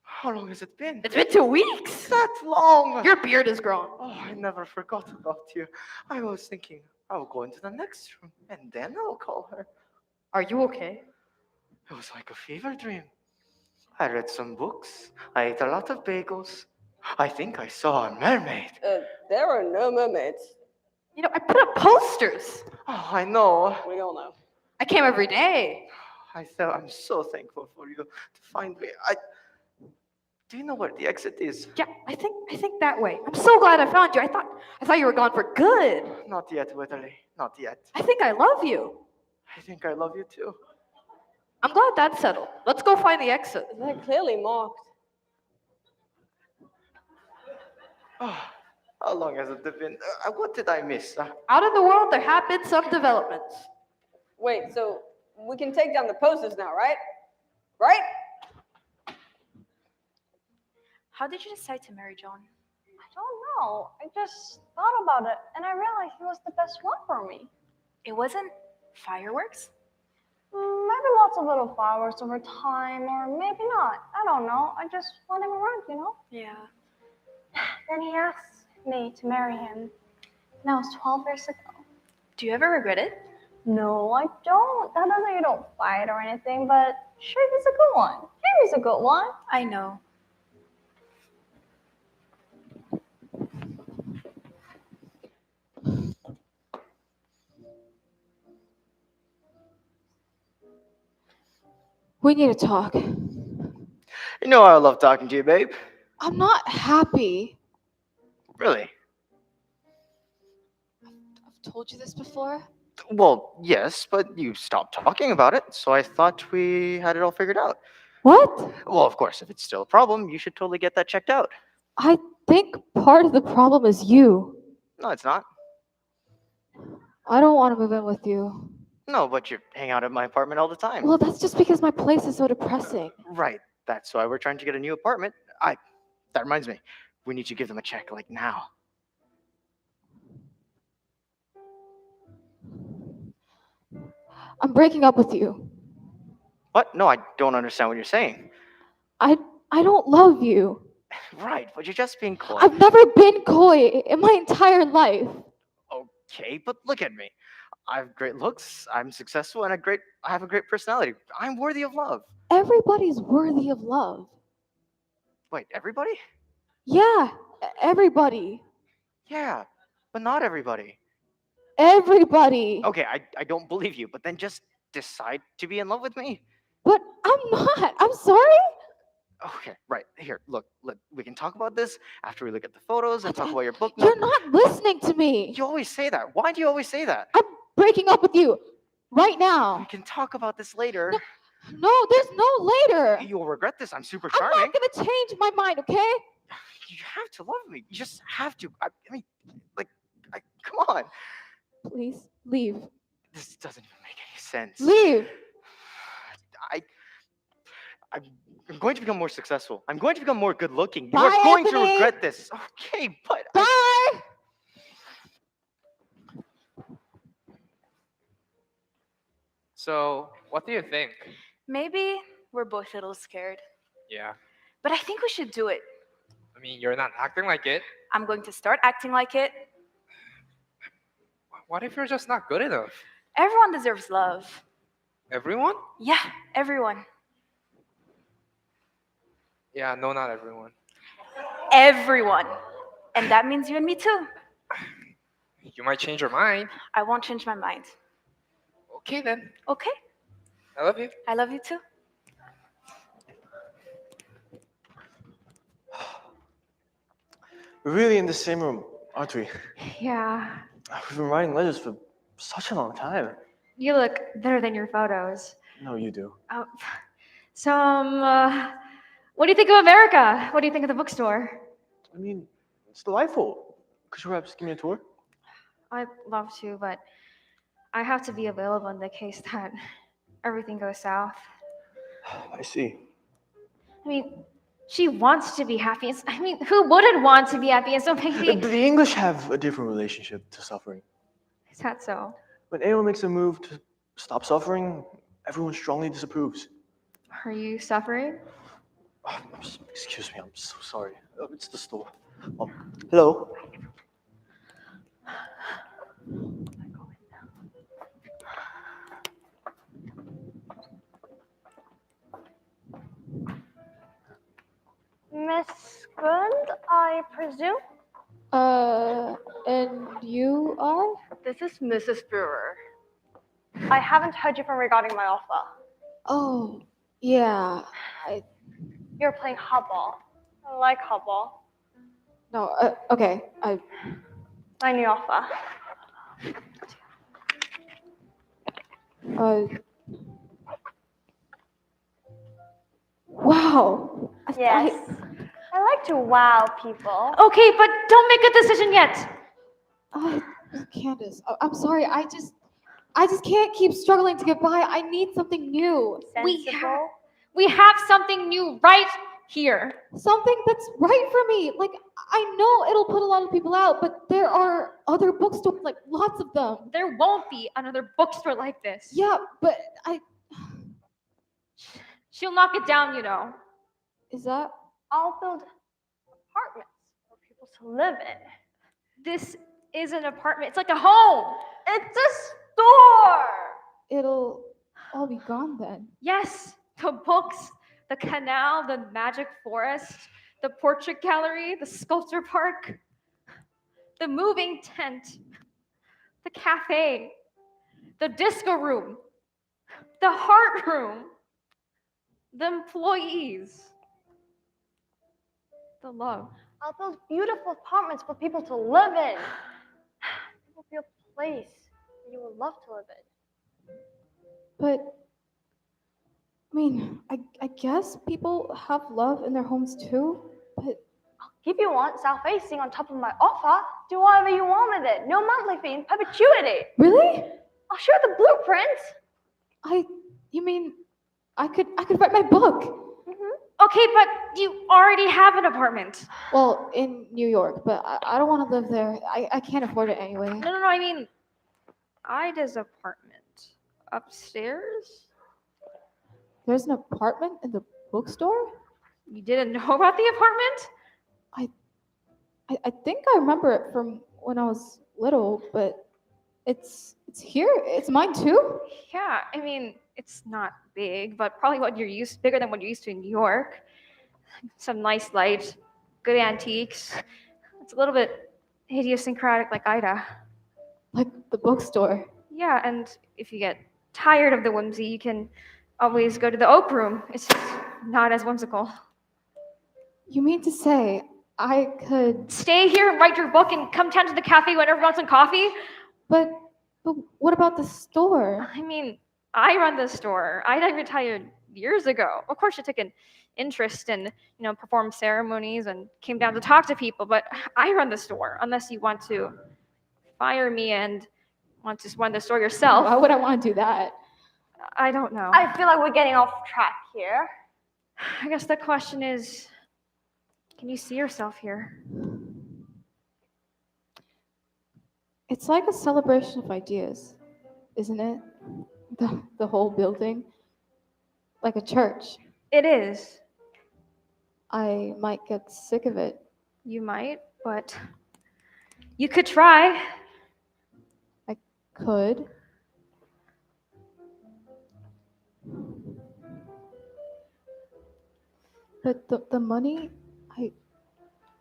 How long has it been? It's been 2 weeks. That long! Your beard is grown. Oh, I never forgot about you. I was thinking I'll go into the next room and then I'll call her. Are you okay? It was like a fever dream. I read some books. I ate a lot of bagels. I think I saw a mermaid. There are no mermaids. You know, I put up posters. Oh, I know. We all know. I came every day. I'm so thankful for you to find me. Do you know where the exit is? Yeah, I think that way. I'm so glad I found you. I thought you were gone for good. Not yet, Witherly. Not yet. I think I love you. I think I love you too. I'm glad that's settled. Let's go find the exit. They're clearly marked. Oh, how long has it been? What did I miss? Out in the world, there have been some developments. Wait, so we can take down the posters now, right? Right? How did you decide to marry John? I don't know. I just thought about it and I realized he was the best one for me. It wasn't fireworks? Maybe lots of little flowers over time, or maybe not. I don't know. I just want him around, you know? Yeah. Then he asked me to marry him. And that was 12 years ago. Do you ever regret it? No, I don't. That doesn't mean you don't fight or anything, but sure, he's a good one. Jamie's a good one. I know. We need to talk. You know I love talking to you, babe. I'm not happy. Really? I've told you this before. Well, yes, but you stopped talking about it, so I thought we had it all figured out. What? Well, of course, if it's still a problem, you should totally get that checked out. I think part of the problem is you. No, it's not. I don't want to move in with you. No, but you hang out at my apartment all the time. Well, that's just because my place is so depressing. Right. That's why we're trying to get a new apartment. That reminds me. We need to give them a check, like now. I'm breaking up with you. What? No, I don't understand what you're saying. I don't love you. Right, but you're just being coy. I've never been coy in my entire life. Okay, but look at me. I have great looks, I'm successful, and I have a great personality. I'm worthy of love. Everybody's worthy of love. Wait, everybody? Yeah, everybody. Yeah, but not everybody. Everybody. Okay, I don't believe you, but then just decide to be in love with me. But I'm not. I'm sorry. Okay, right. Here, look, we can talk about this after we look at the photos and talk about your book. You're not listening to me. You always say that. Why do you always say that? I'm breaking up with you right We now. can talk about this later. No, there's no later. You'll regret this. I'm super I'm charming. not gonna change my mind, okay? You have to love me. You just have to. I mean, come on. Please leave. This doesn't even make any sense. Leave. I'm going to become more successful. I'm going to become more good looking. You Bye, are going to Anthony. regret this. Okay, but Bye. So, what do you think? Maybe we're both a little scared. Yeah. But I think we should do it. I mean, you're not acting like it. I'm going to start acting like it. What if you're just not good enough? Everyone deserves love. Everyone? Yeah, everyone. Yeah, no, not everyone. Everyone. And that means you and me too. You might change your mind. I won't change my mind. Okay, then. Okay? I love you. I love you too. We're really in the same room, aren't we? Yeah. We've been writing letters for such a long time. You look better than your photos. No, you do. So, what do you think of America? What do you think of the bookstore? I mean, it's delightful. Could you perhaps give me a tour? I'd love to, but I have to be available in the case that everything goes south. I see. I mean, she wants to be happy. I mean, who wouldn't want to be happy? And so maybe... The English have a different relationship to suffering. Is that so? When anyone makes a move to stop suffering, everyone strongly disapproves. Are you suffering? Excuse me, I'm so sorry. It's the store. Hello? Miss Grund, I presume? And you are? this is Mrs. Brewer. I haven't heard you from regarding my offer. Oh, yeah. You're playing hardball. I like hardball. No, okay. My new offer. Wow. Yes. I like to wow people. Okay, but don't make a decision yet. Candace, I'm sorry. I just can't keep struggling to get by. I need something new. Sensible. We have something new right here. Something that's right for me. Like, I know it'll put a lot of people out, but there are other bookstores, like lots of them. There won't be another bookstore like this. Yeah, but She'll knock it down, you know. is that? I'll build apartments for people to live in. This is an apartment. It's like a home. It's a store. It'll all be gone then. Yes, the books, the canal, the magic forest, the portrait gallery, the sculpture park, the moving tent, the cafe, the disco room, the heart room, the employees, the love. I'll build beautiful apartments for people to live in. It will be a place that you would love to live in. But I mean, I guess people have love in their homes too. But If you want south-facing on top of my offer, do whatever you want with it. No monthly fee in perpetuity. really? I'll show you the blueprints. You mean I could write my book? Okay, but you already have an apartment. Well, in New York, but I don't want to live there. I can't afford it anyway. No, I mean, Ida's apartment. Upstairs? There's an apartment in the bookstore? You didn't know about the apartment? I think I remember it from when I was little, but it's here. It's mine too. Yeah, I mean, it's not big, but probably bigger than what you're used to in New York. Some nice light, good antiques. It's a little bit idiosyncratic like Ida. Like the bookstore. Yeah, and if you get tired of the whimsy, you can always go to the Oak Room. It's just not as whimsical. You mean to say I could? Stay here and write your book and come down to the cafe whenever you want some coffee? But what about the store? I mean, I run the store. I retired years ago. Of course, I took an interest in, perform ceremonies and came down to talk to people, but I run the store, unless you want to fire me and want to run the store yourself. Why would I want to do that? I don't know. I feel like we're getting off track here. I guess the question is, can you see yourself here? It's like a celebration of ideas, isn't it? The whole building. Like a church. It is. I might get sick of it. You might, but you could try. Could. But the money,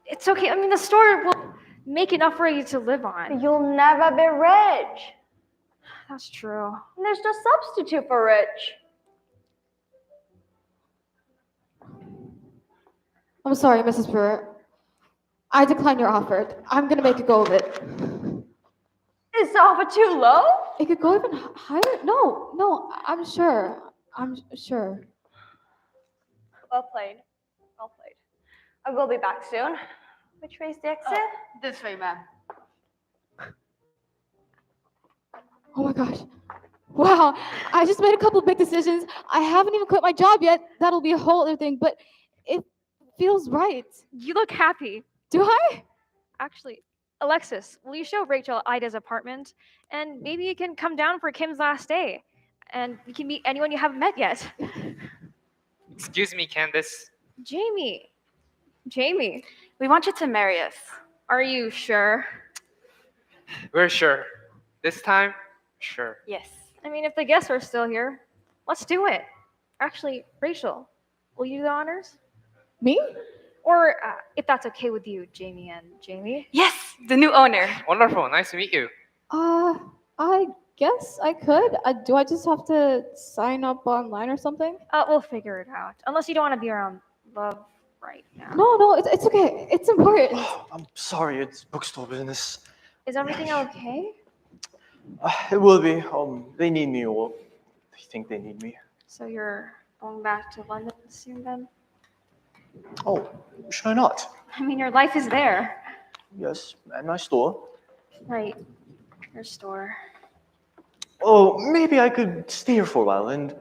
It's okay. I mean, the store will make enough for you to live on. You'll never be rich. That's true. And there's no substitute for rich. I'm sorry, Mrs. Brewer. I decline your offer. I'm gonna make a go of it. Is the offer too low? It could go even higher? No, I'm sure. I'm sure. Well played. Well played. I will be back soon. Which way's the exit? This way, ma'am. Oh my gosh. Wow, I just made a couple big decisions. I haven't even quit my job yet. That'll be a whole other thing, but it feels right. You look happy. Do I? Actually, Alexis, will you show Rachel Ida's apartment? And maybe you can come down for Kim's last day. And you can meet anyone you haven't met yet. Excuse me, Candace. Jamie, We want you to marry us. are you sure? We're sure. This time, sure. Yes. I mean, if the guests are still here, let's do it. Actually, Rachel, will you do the honors? Me? Or if that's okay with you, Jamie and Jamie. Yes, the new owner. Wonderful. Nice to meet you. I guess I could. Do I just have to sign up online or something? We'll figure it out. Unless you don't want to be around love right now. No, it's okay. It's important. I'm sorry, it's bookstore business. Is everything okay? It will be. They need me, or they think they need me. So you're going back to London soon then? Oh, should I not? I mean, your life is there. Yes, at my store. Right. Your store. Oh, maybe I could stay here for a while and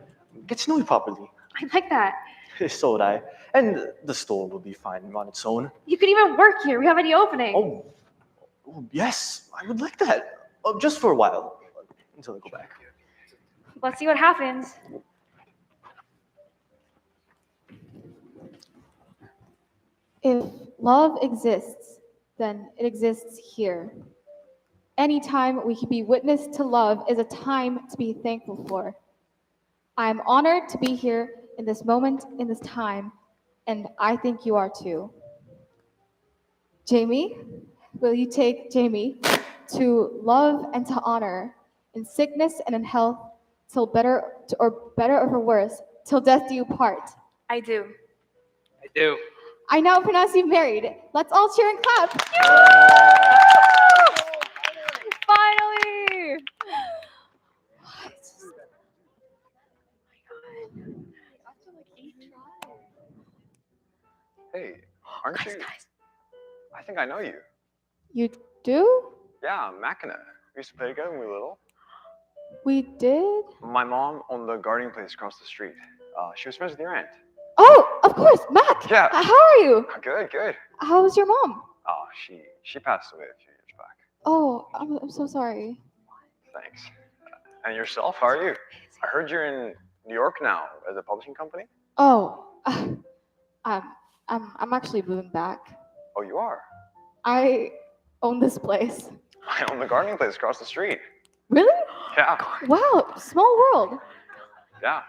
get to know you properly. I like that. So would I. And the store will be fine on its own. You could even work here. We have any opening. Oh, yes, I would like that. Just for a while, until I go back. Let's see what happens. If love exists, then it exists here. Anytime we can be witness to love is a time to be thankful for. I am honored to be here in this moment, in this time, and I think you are too. Jamie, will you take Jamie to love and to honor in sickness and in health, till better or for worse, till death do you part? I do. I do. I now pronounce you married. Let's all cheer and clap. Finally! Hey, aren't you? I think I know you. You do? Yeah, Machina. We used to play together when we were little. We did? My mom owned the gardening place across the street. She was friends with your aunt. Oh, of course, Mac. Yeah. How are you? Good, good. How's your mom? Oh, she passed away a few years back. Oh, I'm so sorry. Thanks. And yourself, how are you? I heard you're in New York now as a publishing company. Oh, I'm actually moving back. Oh, you are? I own this place. I own the gardening place across the street. Really? Yeah, Wow, small world. yeah.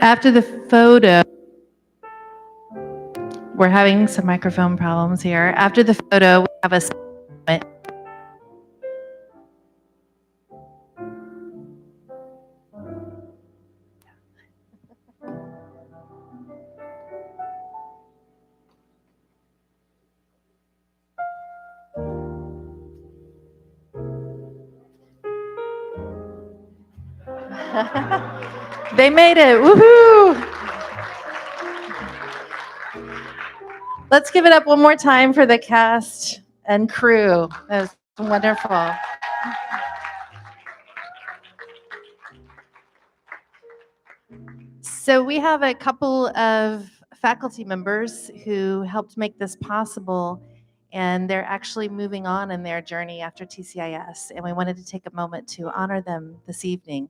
After the photo, we're having some microphone problems here. After the photo, we have a segment. They made it. Woohoo! Let's give it up one more time for the cast and crew. That was wonderful. So we have a couple of faculty members who helped make this possible, and they're actually moving on in their journey after TCIS, and we wanted to take a moment to honor them this evening.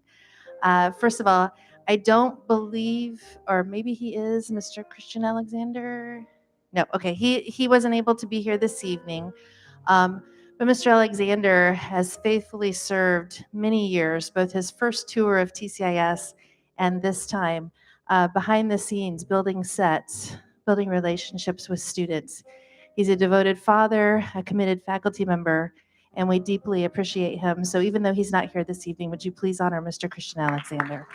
First of all, I don't believe, or maybe he is, Mr. Christian Alexander. No, okay, he wasn't able to be here this evening. But Mr. Alexander has faithfully served many years, both his first tour of TCIS and this time, behind the scenes, building sets, building relationships with students. He's a devoted father, a committed faculty member, and we deeply appreciate him. So even though he's not here this evening, would you please honor Mr. Christian Alexander?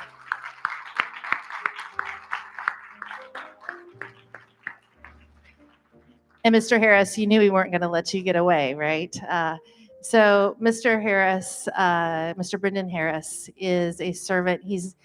And Mr. Harris, you knew we weren't going to let you get away, right? So Mr. Harris, Mr. Brendan Harris is a servant. He's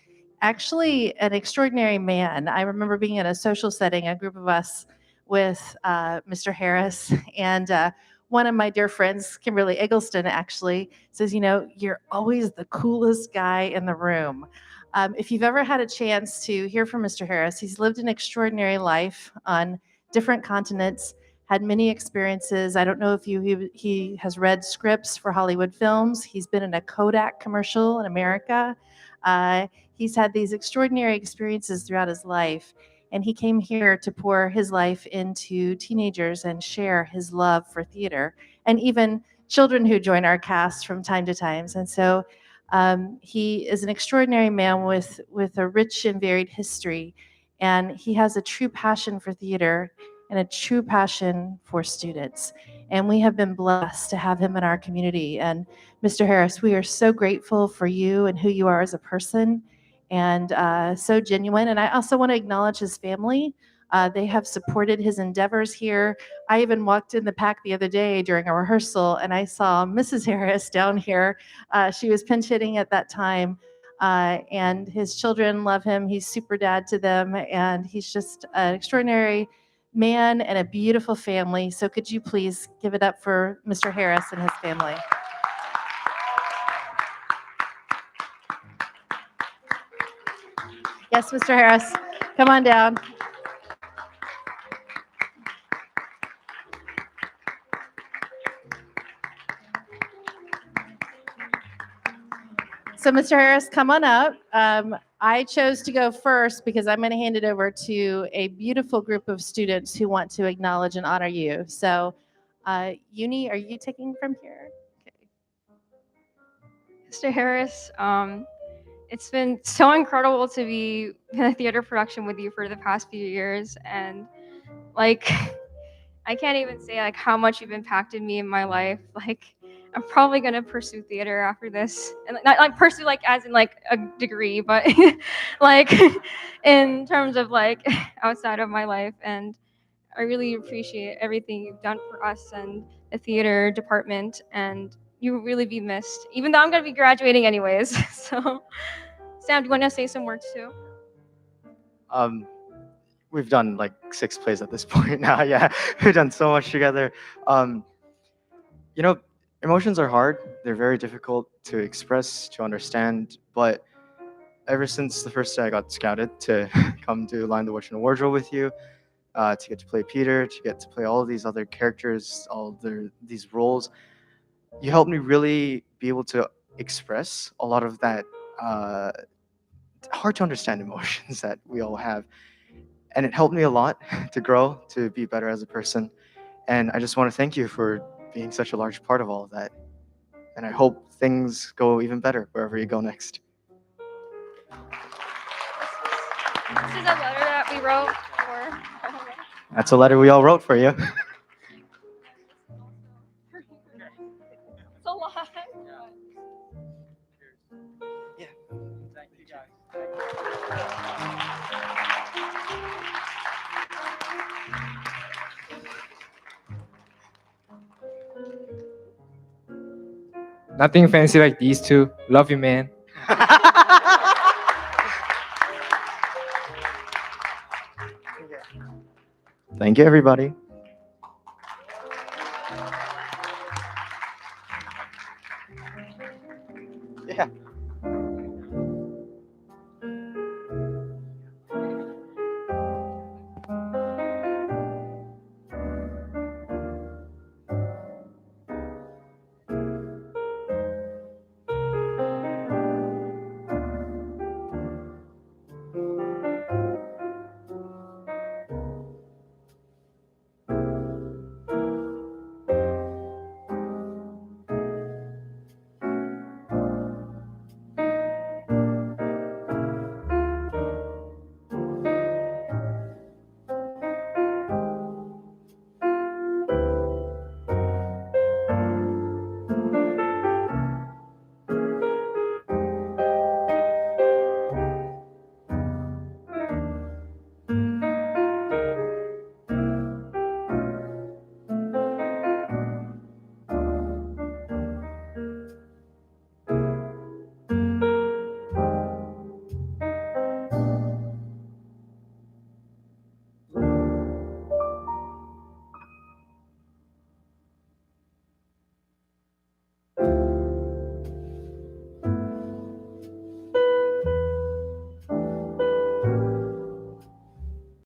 actually an extraordinary man. I remember being in a social setting, a group of us with Mr. Harris, and one of my dear friends, Kimberly Eggleston, actually says, you know, you're always the coolest guy in the room. If you've ever had a chance to hear from Mr. Harris, he's lived an extraordinary life on different continents, had many experiences. I don't know if he has read scripts for Hollywood films. He's been in a Kodak commercial in America. He's had these extraordinary experiences throughout his life, and he came here to pour his life into teenagers and share his love for theater, and even children who join our cast from time to time. And so he is an extraordinary man with a rich and varied history, and he has a true passion for theater and a true passion for students. And we have been blessed to have him in our community. And Mr. Harris, we are so grateful for you and who you are as a person, and so genuine. And I also want to acknowledge his family. They have supported his endeavors here. I even walked in the PAC the other day during a rehearsal, and I saw Mrs. Harris down here. She was pinch hitting at that time. And his children love him. He's super dad to them, and he's just an extraordinary man and a beautiful family. So could you please give it up for Mr. Harris and his family? Yes, Mr. Harris, come on down. So Mr. Harris, come on up. I chose to go first because I'm going to hand it over to a beautiful group of students who want to acknowledge and honor you. So Uni, are you taking from here? Okay. Mr. Harris, it's been so incredible to be in a theater production with you for the past few years, and like I can't even say like how much you've impacted me in my life. Like I'm probably gonna pursue theater after this, and not like pursue like as in like a degree, but like in terms of like outside of my life. And I really appreciate everything you've done for us and the theater department, and you will really be missed. Even though I'm gonna be graduating anyways. So, Sam, do you want to say some words too? We've done like 6 plays at this point now. Yeah, we've done so much together. You know, emotions are hard. They're very difficult to express, to understand. But ever since the first day I got scouted to come to Lion, the Witch, and the Wardrobe with you, to get to play Peter, to get to play all of these other characters, these roles, you helped me really be able to express a lot of that hard to understand emotions that we all have. And it helped me a lot to grow, to be better as a person. And I just want to thank you for being such a large part of all of that. And I hope things go even better wherever you go next. This is a letter that we wrote for. That's a letter we all wrote for you. It's a lot. Yeah. Thank you, guys. Nothing fancy like these two. Love you, man. Thank you, everybody.